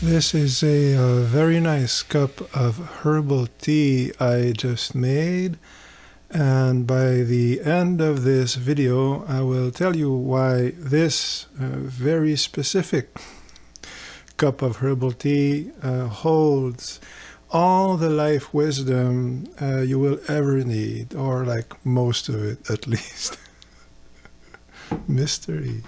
This is a very nice cup of herbal tea I just made, and by the end of this video I will tell you why this very specific cup of herbal tea holds all the life wisdom you will ever need, or like most of it at least. Mystery.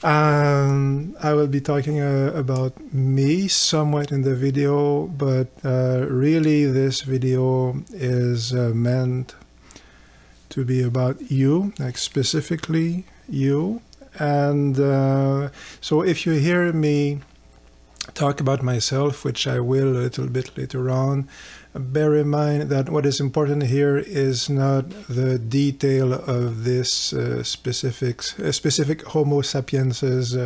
I will be talking about me somewhat in the video, but really this video is meant to be about you, like specifically you. And so if you hear me talk about myself, which I will a little bit later on, bear in mind that what is important here is not the detail of this specific Homo sapiens's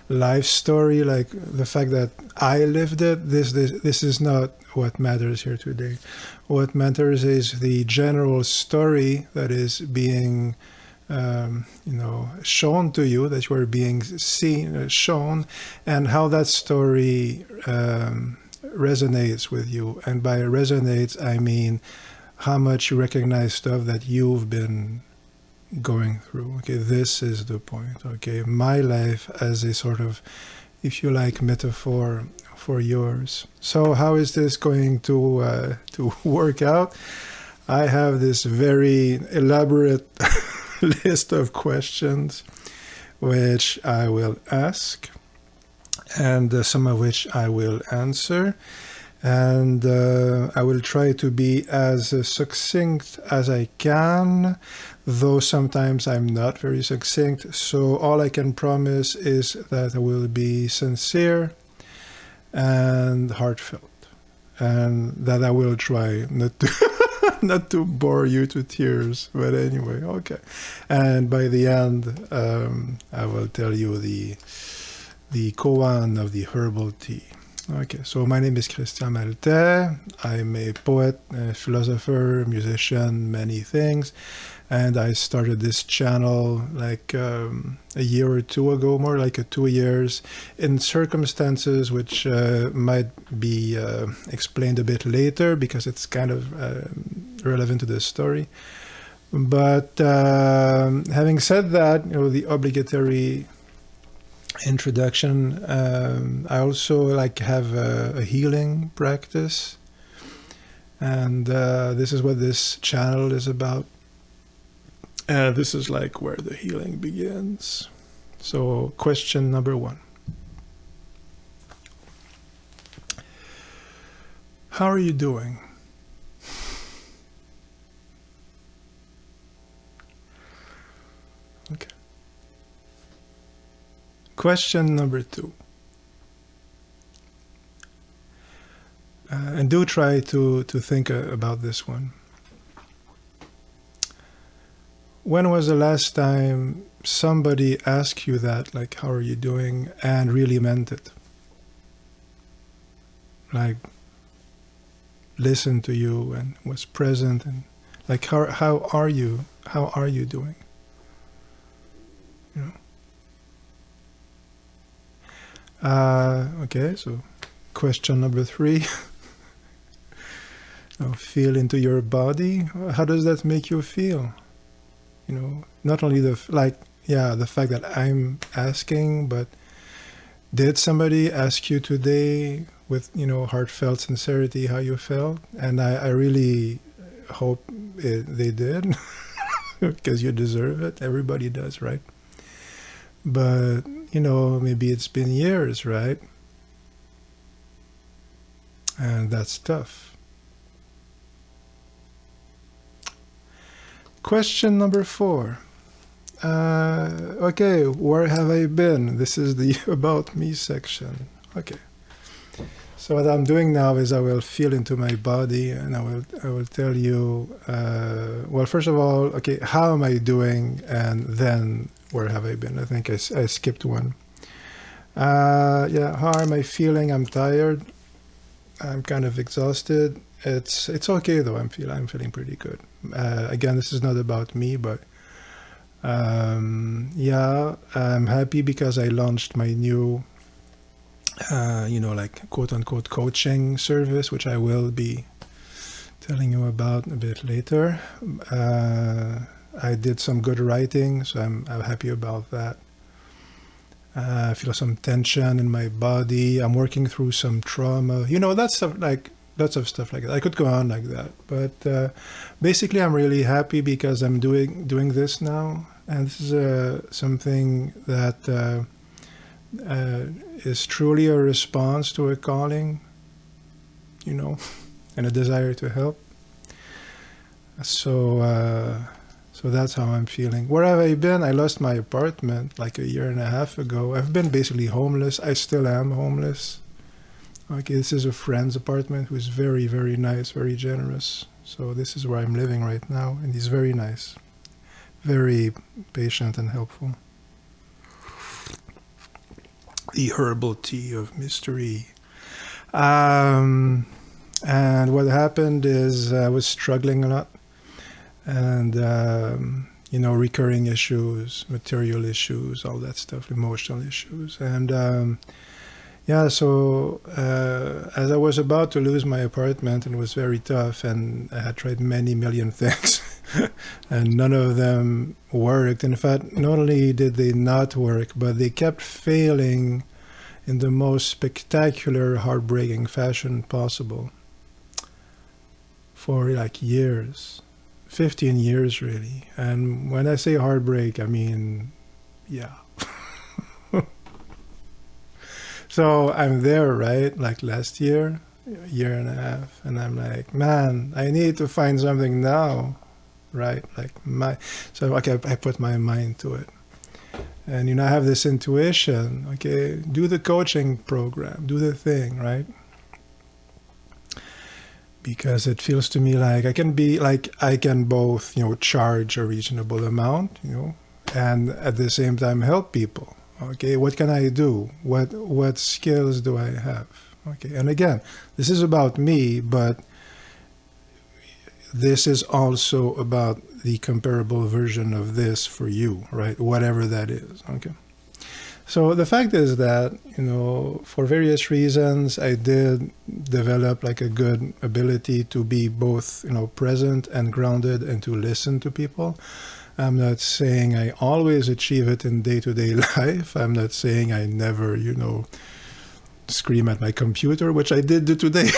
life story, like the fact that I lived it. This is not what matters here today. What matters is the general story that is being shown to you, that you are being seen, shown, and how that story resonates with you. And by resonates, I mean how much you recognize stuff that you've been going through. Okay, this is the point. Okay, my life as a sort of, if you like, metaphor for yours. So how is this going to work out? I have this very elaborate list of questions which I will ask, and some of which I will answer, and I will try to be as succinct as I can, though sometimes I'm not very succinct. So all I can promise is that I will be sincere and heartfelt, and that I will try not to not to bore you to tears, but anyway, okay. And by the end, I will tell you the koan of the herbal tea. Okay, so my name is Christian Maltais. I'm a poet, a philosopher, musician, many things. And I started this channel like a year or two ago, more like 2 years, in circumstances which might be explained a bit later because it's kind of relevant to this story. But having said that, the obligatory introduction, I also like have a healing practice, and this is what this channel is about. This is like where the healing begins. So question number 1. How are you doing? Okay. Question number 2. And do try to think about this one. When was the last time somebody asked you that, like, how are you doing, and really meant it? Like, listened to you and was present, and like, how are you? How are you doing? You know? Okay, so question number 3. Feel into your body. How does that make you feel? Not only the fact that I'm asking, but did somebody ask you today with, heartfelt sincerity how you felt? And I really hope they did, because you deserve it. Everybody does, right? But, maybe it's been years, right? And that's tough. Question number 4. Okay, where have I been? This is the About Me section. Okay. So what I'm doing now is I will feel into my body, and I will tell you, well, first of all, okay, how am I doing? And then where have I been? I think I skipped one. Yeah, how am I feeling? I'm tired. I'm kind of exhausted. It's okay though. I'm feeling pretty good. Again, this is not about me, but yeah, I'm happy because I launched my new like quote unquote coaching service, which I will be telling you about a bit later. I did some good writing, so I'm happy about that. I feel some tension in my body. I'm working through some trauma. That's stuff like lots of stuff like that. I could go on like that, but basically, I'm really happy because I'm doing this now, and this is something that is truly a response to a calling, and a desire to help. So that's how I'm feeling. Where have I been? I lost my apartment like a year and a half ago. I've been basically homeless. I still am homeless. Okay, this is a friend's apartment who's very, very nice, very generous. So this is where I'm living right now, and he's very nice, very patient and helpful. The herbal tea of mystery. And what happened is I was struggling a lot. And, recurring issues, material issues, all that stuff, emotional issues. And, so as I was about to lose my apartment, and it was very tough, and I had tried many million things, and none of them worked. In fact, not only did they not work, but they kept failing in the most spectacular, heartbreaking fashion possible for like years. 15 years, really. And when I say heartbreak, I mean, yeah. So I'm there, right? Like last year, a year and a half. And I'm like, man, I need to find something now, right? So okay, I put my mind to it. And, I have this intuition, okay, do the coaching program, do the thing, right? Because it feels to me like I can both, charge a reasonable amount, and at the same time help people. Okay, what can I do? What skills do I have? Okay, and again, this is about me, but this is also about the comparable version of this for you, right? Whatever that is. Okay. So the fact is that, for various reasons, I did develop like a good ability to be both, present and grounded and to listen to people. I'm not saying I always achieve it in day-to-day life. I'm not saying I never, scream at my computer, which I did do today.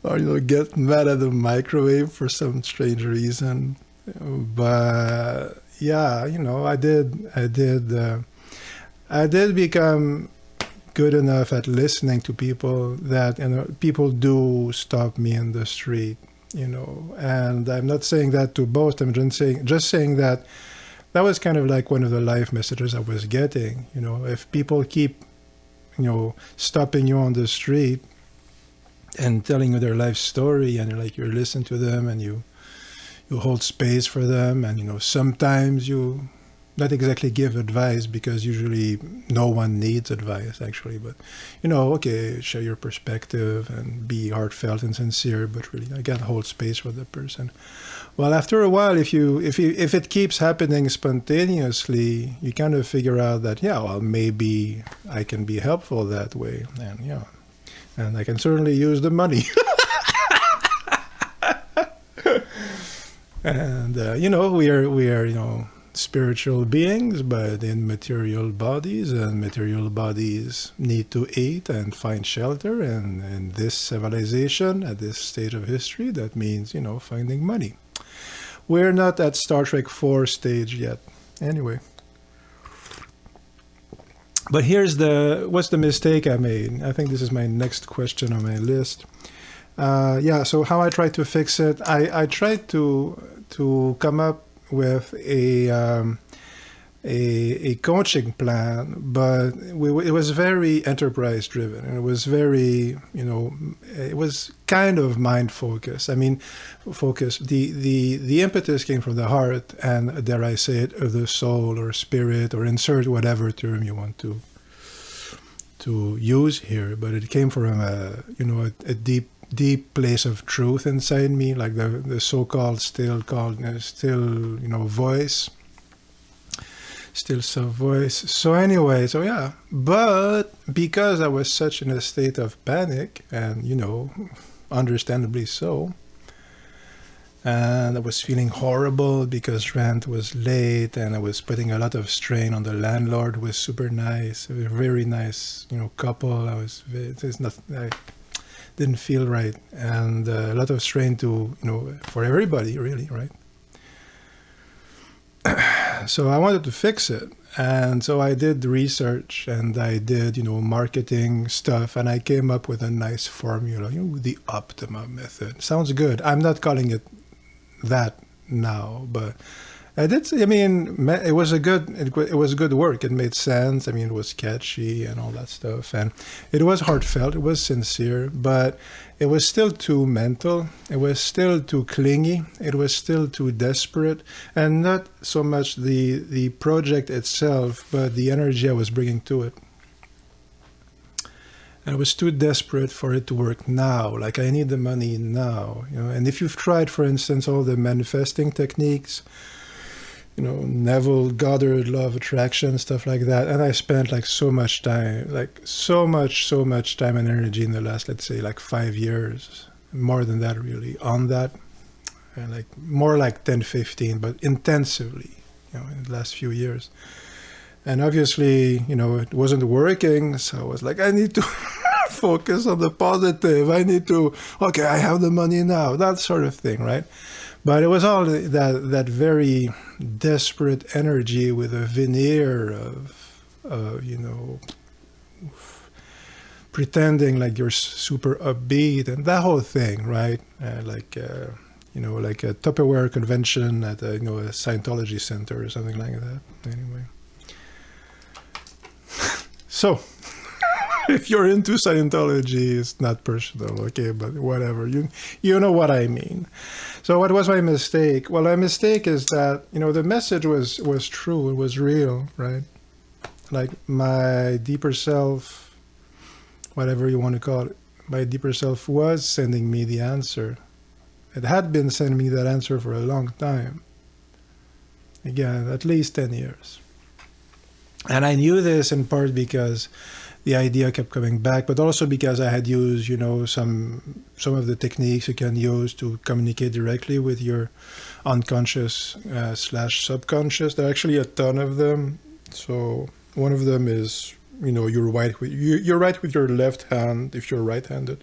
Or, get mad at the microwave for some strange reason. But yeah, I did become good enough at listening to people that, people do stop me in the street, and I'm not saying that to boast. I'm just saying that was kind of like one of the life messages I was getting. If people keep, stopping you on the street and telling you their life story, and you're listening to them, and you hold space for them, and sometimes you not exactly give advice, because usually no one needs advice actually, but okay, share your perspective and be heartfelt and sincere, but really again hold space for the person. Well, after a while, if it keeps happening spontaneously, you kind of figure out that maybe I can be helpful that way, and I can certainly use the money. And we are spiritual beings, but in material bodies, and material bodies need to eat and find shelter. And in this civilization, at this stage of history, that means finding money. We're not at Star Trek 4 stage yet. Anyway. But what's the mistake I made? I think this is my next question on my list. So how I tried to fix it, I tried to come up with a coaching plan, but it was very enterprise driven, and it was very, it was kind of mind focused. I mean, the impetus came from the heart, and dare I say it, of the soul or spirit, or insert whatever term you want to use here, but it came from a deep place of truth inside me, like the so-called still voice Still some voice. So anyway, so yeah. But because I was such in a state of panic, and understandably so, and I was feeling horrible because rent was late, and I was putting a lot of strain on the landlord, who was super nice, a very nice, couple. I didn't feel right, and a lot of strain to, for everybody, really, right? So I wanted to fix it. And so I did research, and I did, marketing stuff, and I came up with a nice formula, the Optima method. Sounds good. I'm not calling it that now, but it was good work. It made sense. It was catchy and all that stuff, and it was heartfelt. It was sincere, but it was still too mental. It was still too clingy. It was still too desperate, and not so much the project itself, but the energy I was bringing to it. And I was too desperate for it to work now. Like, I need the money now, And if you've tried, for instance, all the manifesting techniques, Neville Goddard, law of attraction, stuff like that. And I spent so much time, so much time and energy in the last, let's say, 5 years, more than that really, on that. And more like 10, 15, but intensively, in the last few years. And obviously, it wasn't working. So I was like, I need to focus on the positive. I have the money now, that sort of thing, right? But it was all that very desperate energy with a veneer of pretending like you're super upbeat and that whole thing, right? Like a Tupperware convention at a Scientology center or something like that. Anyway, so if you're into Scientology, it's not personal, okay? But whatever, you know what I mean. So what was my mistake? Well, my mistake is that, the message was true. It was real, right? Like my deeper self, whatever you want to call it, my deeper self was sending me the answer. It had been sending me that answer for a long time. Again, at least 10 years. And I knew this in part because the idea kept coming back, but also because I had used, some of the techniques you can use to communicate directly with your unconscious / subconscious. There are actually a ton of them. So one of them is, you're right with your left hand if you're right-handed,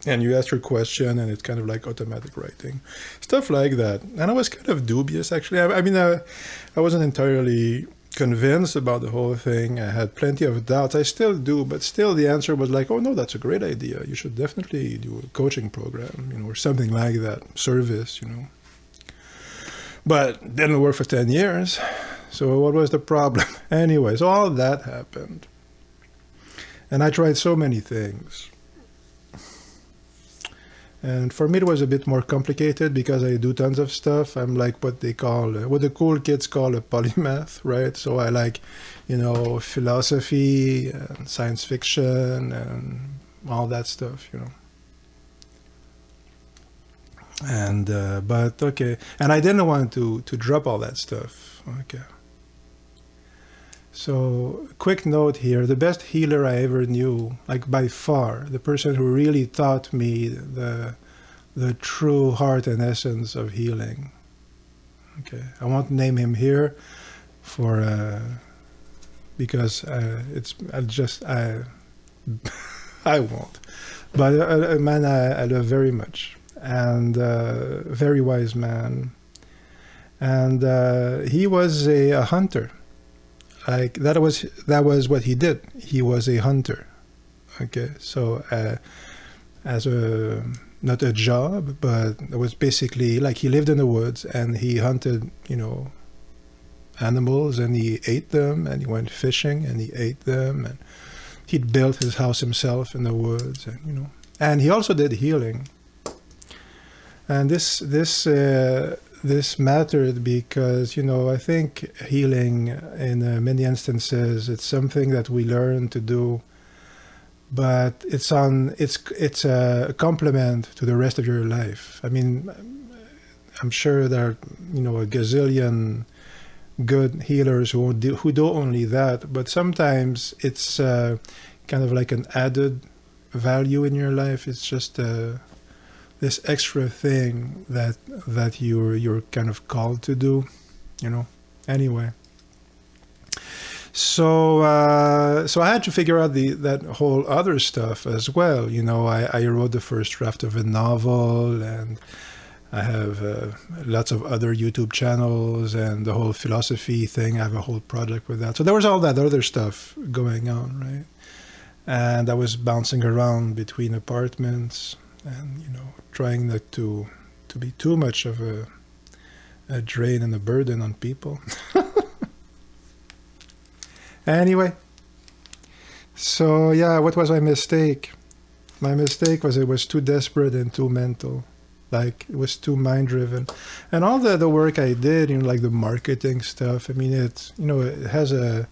and you ask your question, and it's kind of like automatic writing, stuff like that. And I was kind of dubious, actually. I wasn't entirely convinced about the whole thing. I had plenty of doubts. I still do, but still the answer was like, oh no, that's a great idea. You should definitely do a coaching program, or something like that, service, But it didn't work for 10 years. So what was the problem? Anyway, so all that happened. And I tried so many things. And for me, it was a bit more complicated because I do tons of stuff. I'm like what the cool kids call a polymath, right? So I like, philosophy and science fiction and all that stuff, And, but okay. And I didn't want to drop all that stuff. Okay. So, quick note here, the best healer I ever knew, by far, the person who really taught me the true heart and essence of healing. Okay, I won't name him here because I won't. But a man I love very much, and very wise man, and he was a hunter. That was what he did. He was a hunter. Okay, so as not a job, but it was basically he lived in the woods and he hunted, animals, and he ate them, and he went fishing and he ate them, and he built his house himself in the woods, and and he also did healing. And this mattered because, I think healing in many instances, it's something that we learn to do, but it's a complement to the rest of your life. I'm sure there are, a gazillion good healers who do only that, but sometimes it's kind of like an added value in your life. It's just this extra thing that you're kind of called to do, you know. Anyway, so I had to figure out that whole other stuff as well. You know, I wrote the first draft of a novel, and I have lots of other YouTube channels, and the whole philosophy thing. I have a whole project with that. So there was all that other stuff going on, right? And I was bouncing around between apartments, and you know, trying not to be too much of a drain and a burden on people. Anyway, so yeah, what was my mistake? My mistake was it was too desperate and too mental. Like, it was too mind-driven. And all the work I did, you know, like the marketing stuff, I mean, it's, you know, it has the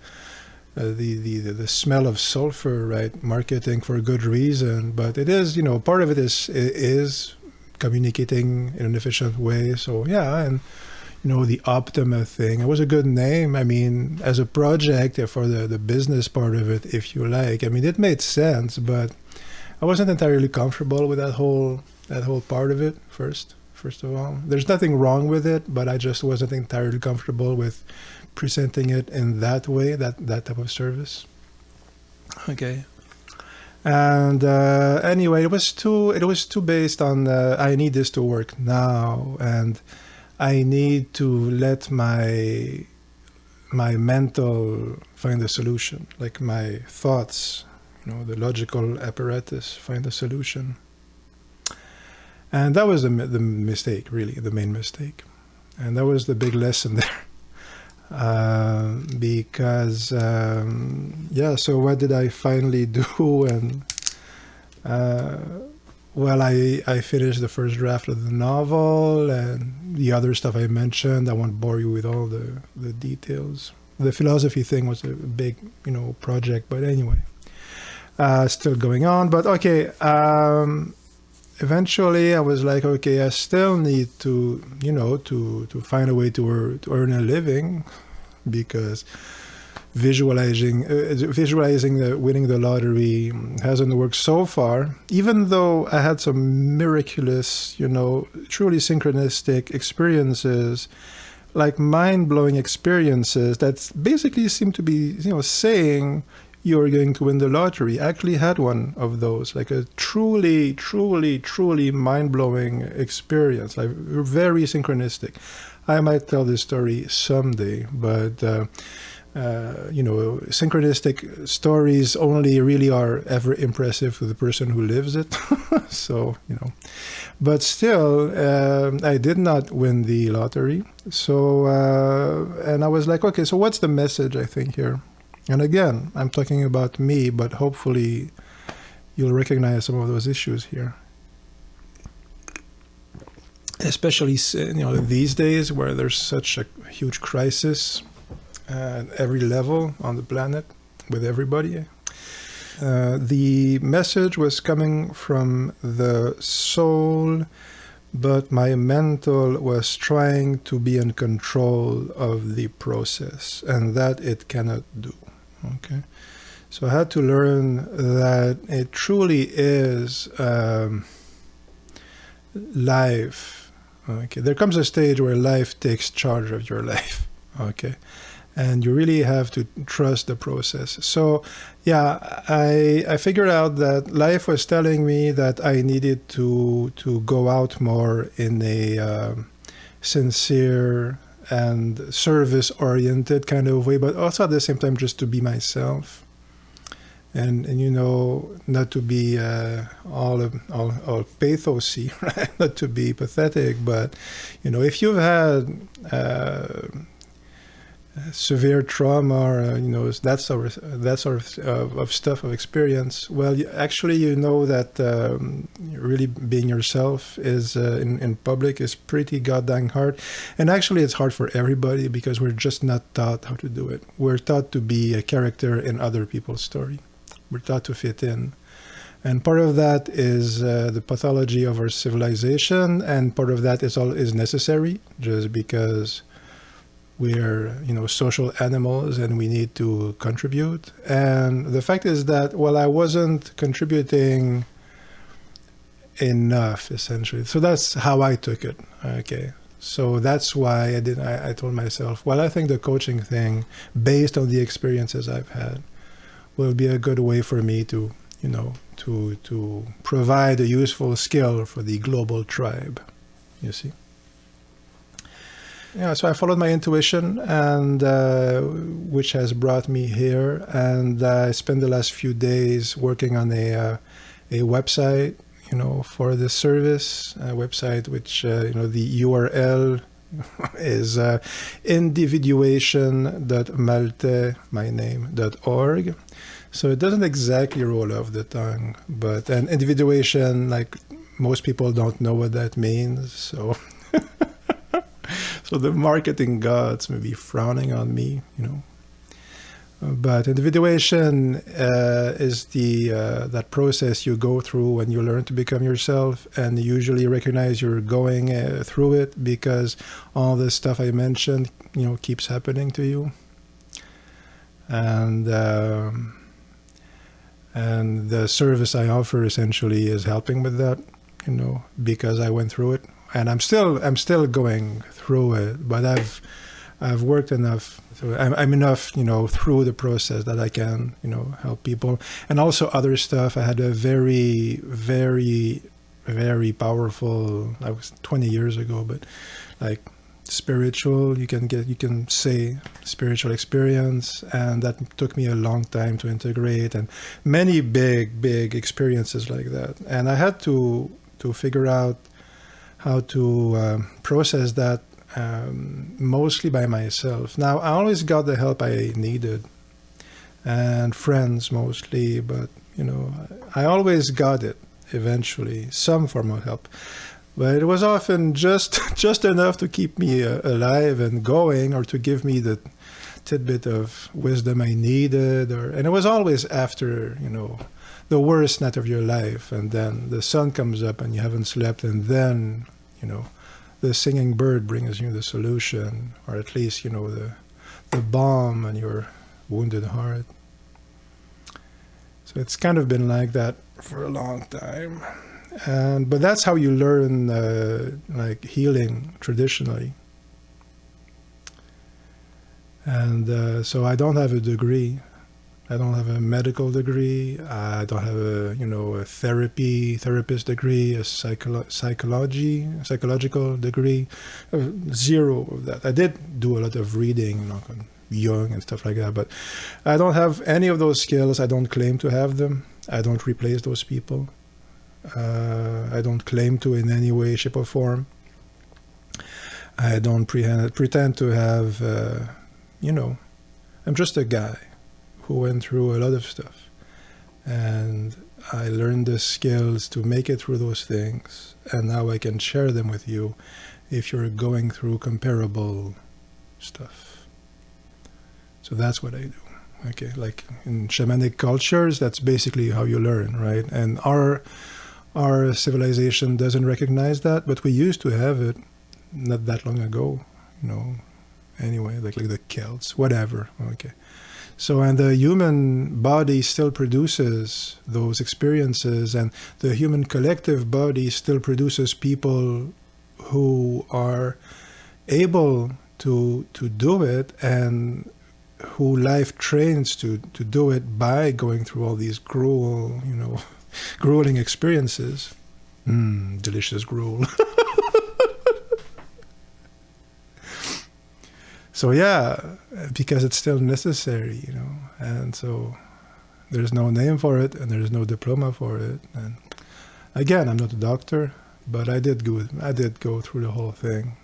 smell of sulfur, right? Marketing for a good reason, but it is, you know, part of it is communicating in an efficient way. So yeah, and you know, the Optima thing, it was a good name. I mean, as a project for the business part of it, if you like, I mean, it made sense, but I wasn't entirely comfortable with that whole part of it. First of all, there's nothing wrong with it, but I just wasn't entirely comfortable with presenting it in that way, that type of service. Okay. And anyway, it was too based on I need this to work now, and I need to let my mental find a solution, like my thoughts, you know, the logical apparatus find a solution. And that was the mistake, really, the main mistake. And that was the big lesson there. Because, yeah, so what did I finally do? And, well, I finished the first draft of the novel, and the other stuff I mentioned. I won't bore you with all the details. The philosophy thing was a big, you know, project, but anyway, still going on. But okay, eventually I was like, okay, I still need to, you know, to find a way to earn a living, because visualizing winning the lottery hasn't worked so far, even though I had some miraculous, you know, truly synchronistic experiences, like mind-blowing experiences that basically seem to be, you know, saying you're going to win the lottery. I actually had one of those, like a truly mind-blowing experience, like very synchronistic. I might tell this story someday, but you know, synchronistic stories only really are ever impressive to the person who lives it. So, you know, but still, I did not win the lottery. So, and I was like, okay, so what's the message, I think, here? And again, I'm talking about me, but hopefully you'll recognize some of those issues here. Especially, you know, these days where there's such a huge crisis at every level on the planet with everybody. The message was coming from the soul, but my mental was trying to be in control of the process, and that it cannot do. Okay, so I had to learn that it truly is life. Okay, there comes a stage where life takes charge of your life. Okay, and you really have to trust the process. So, yeah, I figured out that life was telling me that I needed to go out more in a sincere and service-oriented kind of way, but also at the same time just to be myself, and you know, not to be all pathosy, right? Not to be pathetic, but you know, if you've had severe trauma, or you know, that sort of stuff, of experience, well, actually, you know that really being yourself is in public is pretty goddamn hard. And actually, it's hard for everybody because we're just not taught how to do it. We're taught to be a character in other people's story. We're taught to fit in. And part of that is the pathology of our civilization, and part of that is necessary, just because we're, you know, social animals and we need to contribute. And the fact is that, well, I wasn't contributing enough, essentially. So that's how I took it. Okay. So that's why I told myself, well, I think the coaching thing, based on the experiences I've had, will be a good way for me to, you know, to provide a useful skill for the global tribe, you see. Yeah, so I followed my intuition, and which has brought me here. And I spent the last few days working on a website, you know, for this service, a website which, you know, the URL is individuation.malte, my name.org. So it doesn't exactly roll off the tongue, but an individuation, like most people don't know what that means. So so the marketing gods may be frowning on me, you know. But individuation is that process you go through when you learn to become yourself, and you usually recognize you're going through it because all this stuff I mentioned, you know, keeps happening to you. And the service I offer essentially is helping with that, you know, because I went through it, and I'm still going through it, but I've worked enough. So I'm enough, you know, through the process that I can, you know, help people. And also other stuff. I had a very, very, very powerful, I was 20 years ago, but like spiritual, you can say spiritual experience. And that took me a long time to integrate, and many big experiences like that. And I had to figure out how to process that mostly by myself. Now, I always got the help I needed, and friends mostly, but, you know, I always got it eventually, some form of help. But it was often just enough to keep me alive and going, or to give me the tidbit of wisdom I needed. And it was always after, you know, the worst night of your life, and then the sun comes up and you haven't slept, and then, you know, the singing bird brings you the solution, or at least, you know, the balm on your wounded heart. So it's kind of been like that for a long time. But that's how you learn like healing traditionally. And so I don't have a degree. I don't have a medical degree. I don't have a, you know, a therapist degree, a psychological degree. Zero of that. I did do a lot of reading, you know, on Jung and stuff like that, but I don't have any of those skills. I don't claim to have them. I don't replace those people. I don't claim to in any way, shape, or form. I don't pretend to have, you know, I'm just a guy who went through a lot of stuff, and I learned the skills to make it through those things, and now I can share them with you if you're going through comparable stuff. So that's what I do. Okay, like in shamanic cultures, that's basically how you learn, right? And our civilization doesn't recognize that, but we used to have it not that long ago, you know. Anyway, like the Celts, whatever. Okay. So, and the human body still produces those experiences, and the human collective body still produces people who are able to do it, and who life trains to do it by going through all these grueling experiences. Delicious gruel. So yeah, because it's still necessary, you know, and so there's no name for it, and there's no diploma for it. And again, I'm not a doctor, but I did go through the whole thing.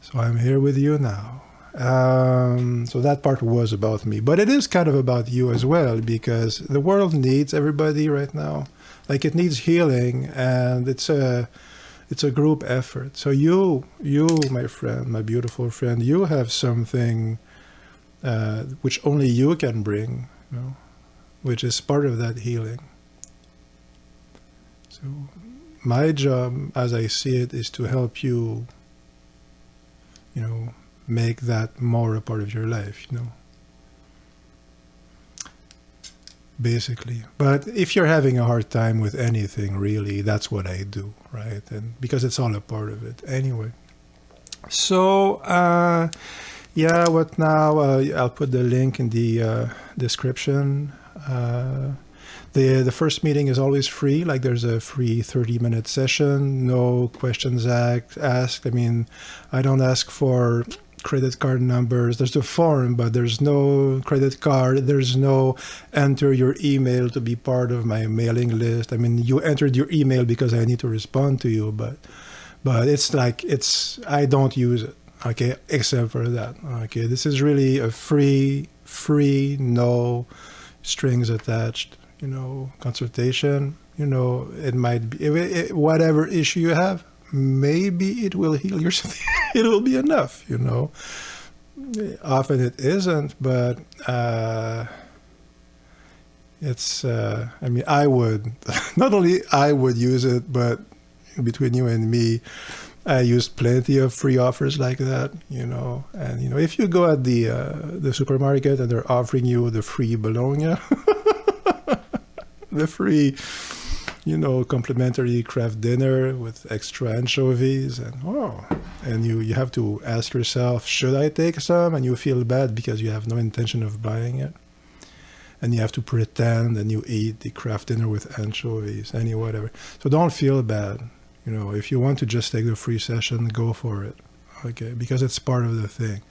So I'm here with you now. So that part was about me, but it is kind of about you as well, because the world needs everybody right now. Like, it needs healing, and it's a group effort. So you, my friend, my beautiful friend, you have something which only you can bring, you know, which is part of that healing. So my job, as I see it, is to help you, you know, make that more a part of your life, you know. Basically. But if you're having a hard time with anything, really, that's what I do, right? And because it's all a part of it anyway. So, yeah, what now? I'll put the link in the description. The first meeting is always free. Like there's a free 30-minute session, no questions asked. I mean, I don't ask for credit card numbers. There's the form, but there's no credit card. There's no enter your email to be part of my mailing list. I mean, you entered your email because I need to respond to you, but it's like I don't use it. Okay, except for that. Okay, this is really a free, no strings attached, you know, consultation. You know, it might be whatever issue you have. Maybe it will heal your. It will be enough, you know. Often it isn't, but it's. I mean, I would not only I would use it, but between you and me, I used plenty of free offers like that, you know. And you know, if you go at the supermarket and they're offering you the free bologna, the free, you know, complimentary craft dinner with extra anchovies, and you have to ask yourself, should I take some? And you feel bad because you have no intention of buying it, and you have to pretend and you eat the craft dinner with anchovies, whatever. So don't feel bad. You know, if you want to just take the free session, go for it, okay? Because it's part of the thing,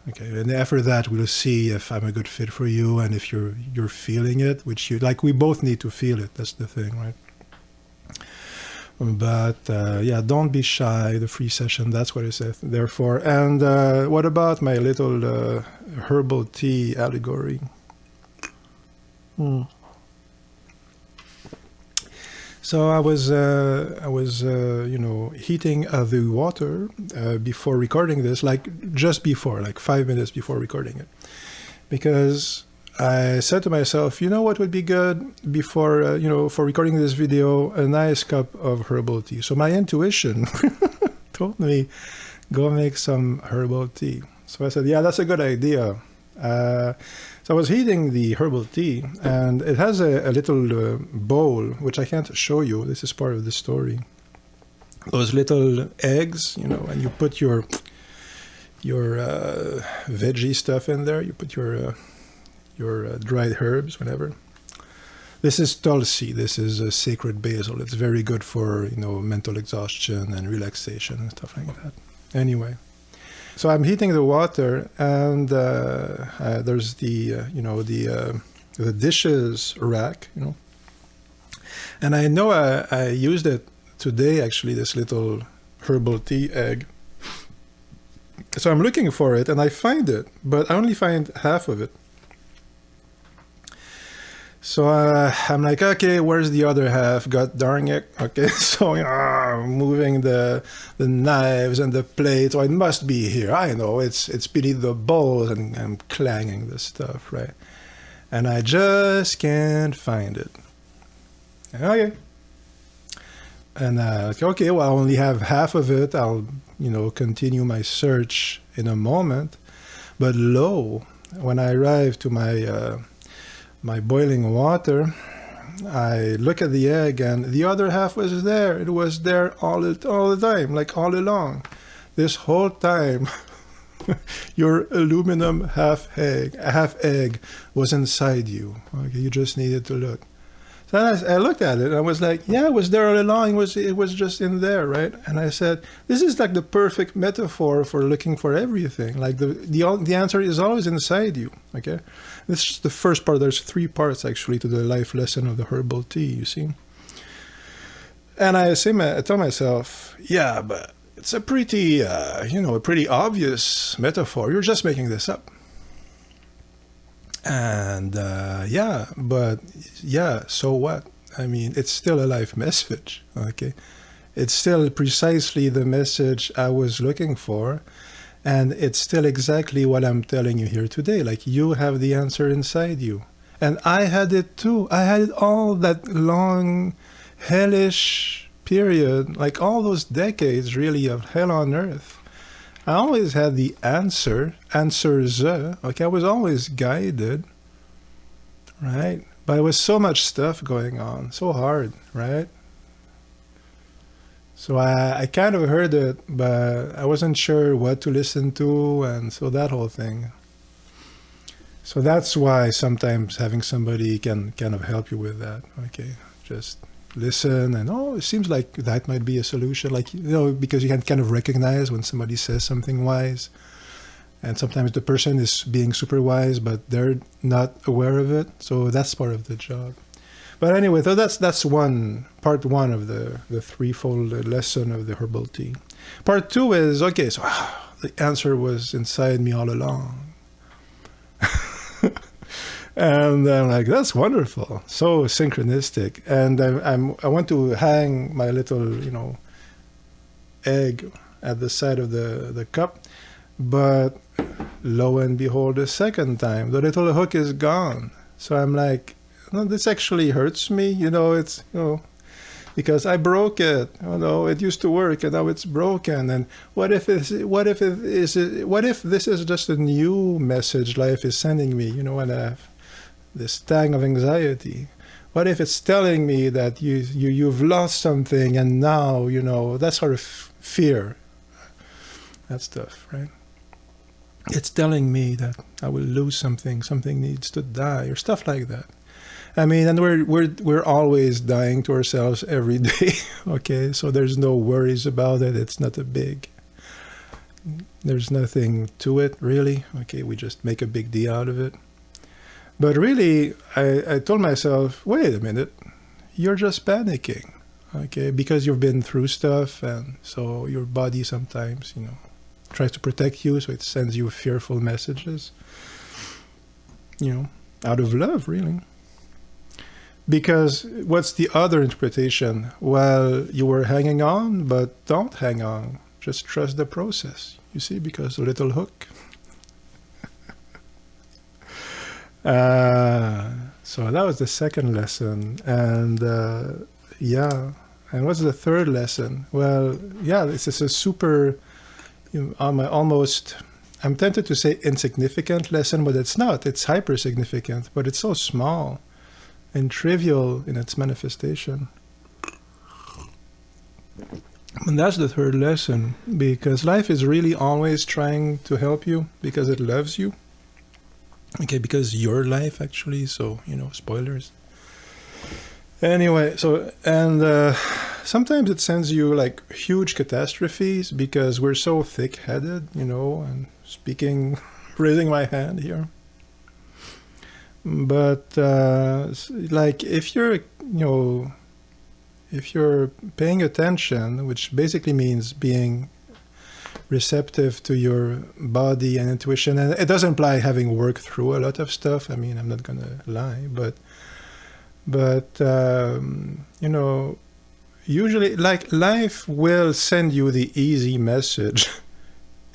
okay? And after that, we'll see if I'm a good fit for you and if you're feeling it, which you like. We both need to feel it. That's the thing, right? But yeah, don't be shy. The free session, that's what it's there for. And what about my little herbal tea allegory? So I was you know, heating the water before recording this, like just before, like 5 minutes before recording it, because I said to myself, you know what would be good before, you know, for recording this video, a nice cup of herbal tea. So my intuition told me, go make some herbal tea. So I said, yeah, that's a good idea. So I was heating the herbal tea, and it has a little bowl, which I can't show you. This is part of the story. Those little eggs, you know, and you put your veggie stuff in there. You put your dried herbs, whatever. This is tulsi. This is a sacred basil. It's very good for, you know, mental exhaustion and relaxation and stuff like that. Anyway. So I'm heating the water, and there's the you know, the dishes rack, you know, and I know I used it today, actually, this little herbal tea egg. So I'm looking for it, and I find it, but I only find half of it. So I'm like, okay, where's the other half? God darn it. Okay, so moving the knives and the plates. Oh, it must be here. I know, it's beneath the bowls, and I'm clanging the stuff, right? And I just can't find it. Okay. And okay, well, I only have half of it. I'll, you know, continue my search in a moment. But lo, when I arrive to my boiling water, I look at the egg, and the other half was there. It was there all the time, like all along. This whole time, your aluminum half egg was inside you. Okay, you just needed to look. So I looked at it, and I was like, yeah, it was there all along. It was just in there, right? And I said, this is like the perfect metaphor for looking for everything. Like the answer is always inside you, okay? This is the first part. There's 3 parts, actually, to the life lesson of the herbal tea, you see? And I tell myself, yeah, but it's a pretty, you know, a pretty obvious metaphor. You're just making this up. And yeah, but yeah, so what? I mean, it's still a life message, okay? It's still precisely the message I was looking for, and it's still exactly what I'm telling you here today. Like, you have the answer inside you. And I had it too. I had it all that long, hellish period, like all those decades, really, of hell on earth. I always had the answers. Okay, I was always guided, right? But there was so much stuff going on, so hard, right? So I kind of heard it, but I wasn't sure what to listen to, and so that whole thing. So that's why sometimes having somebody can kind of help you with that. Okay, just listen, and oh, it seems like that might be a solution. Like, you know, because you can kind of recognize when somebody says something wise, and sometimes the person is being super wise, but they're not aware of it. So that's part of the job. But anyway, so that's part one of the threefold lesson of the herbal tea. Part two is, okay, so the answer was inside me all along. And I'm like, that's wonderful, so synchronistic. And I want to hang my little, egg at the side of the cup, but lo and behold, the second time, the little hook is gone. So I'm like, no, this actually hurts me. It's, because I broke it. It used to work and now it's broken. And what if this is just a new message life is sending me, and I have this tang of anxiety? What if it's telling me that you've lost something and now, that sort of fear, that stuff, right? It's telling me that I will lose something needs to die, or stuff like that. I mean, and we're always dying to ourselves every day. Okay, so there's no worries about it. It's not there's nothing to it, really. Okay, we just make a big deal out of it. But really, I told myself, wait a minute, you're just panicking, okay, because you've been through stuff, and so your body sometimes, tries to protect you, so it sends you fearful messages, out of love, really. Because what's the other interpretation? Well, you were hanging on, but don't hang on. Just trust the process, you see, because a little hook. So that was the second lesson. And yeah, and what's the third lesson? Well, yeah, this is a super, almost, I'm tempted to say insignificant lesson, but it's not. It's hyper significant, but it's so small and trivial in its manifestation. And that's the third lesson, because life is really always trying to help you because it loves you. Okay, because your life actually, so, spoilers. Anyway, so, and sometimes it sends you like huge catastrophes because we're so thick-headed, and speaking, raising my hand here. But like if you're paying attention, which basically means being receptive to your body and intuition, and it doesn't imply having worked through a lot of stuff. I mean, I'm not gonna lie, but usually, like, life will send you the easy message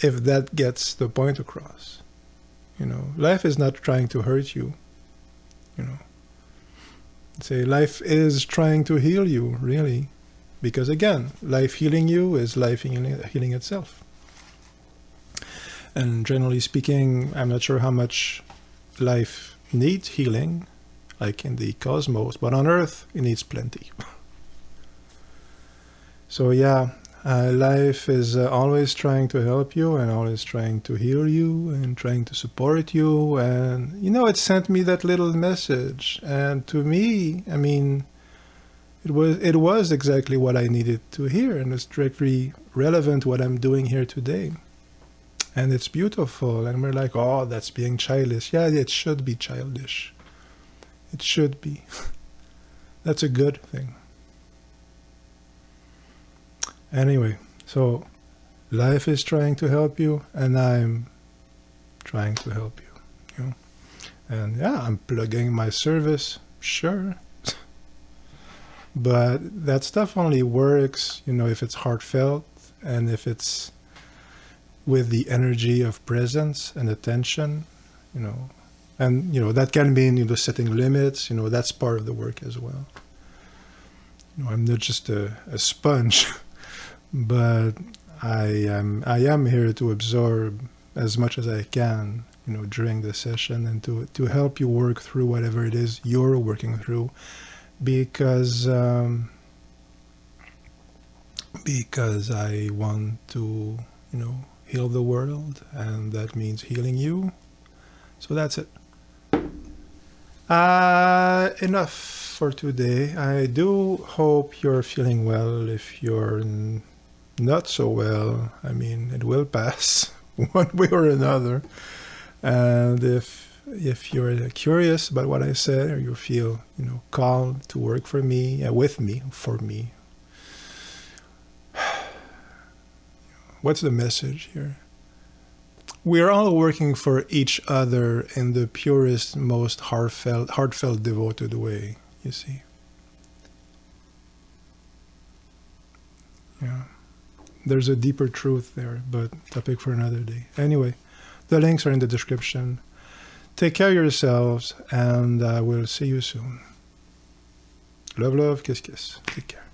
if that gets the point across. Life is not trying to hurt you. Say life is trying to heal you, really, because again, life healing you is life healing itself. And generally speaking, I'm not sure how much life needs healing, like in the cosmos, but on Earth, it needs plenty. So yeah, life is always trying to help you and always trying to heal you and trying to support you. And, it sent me that little message. And to me, I mean, it was exactly what I needed to hear, and it's directly relevant to what I'm doing here today. And it's beautiful. And we're like, oh, that's being childish. Yeah, it should be childish. It should be. That's a good thing. Anyway, so life is trying to help you, and I'm trying to help you. And yeah, I'm plugging my service, sure. But that stuff only works, if it's heartfelt and if it's with the energy of presence and attention, and that can mean setting limits. That's part of the work as well. I'm not just a sponge, but I am here to absorb as much as I can, during the session, and to help you work through whatever it is you're working through, because I want to, heal the world, and that means healing you. So that's it. Enough for today. I do hope you're feeling well. If you're not so well, I mean, it will pass one way or another. And if you're curious about what I said, or you feel, called to work for me, with me, for me, what's the message here? We're all working for each other in the purest, most heartfelt, devoted way, you see. Yeah. There's a deeper truth there, but topic for another day. Anyway, the links are in the description. Take care of yourselves, and I will see you soon. Love, love, kiss, kiss. Take care.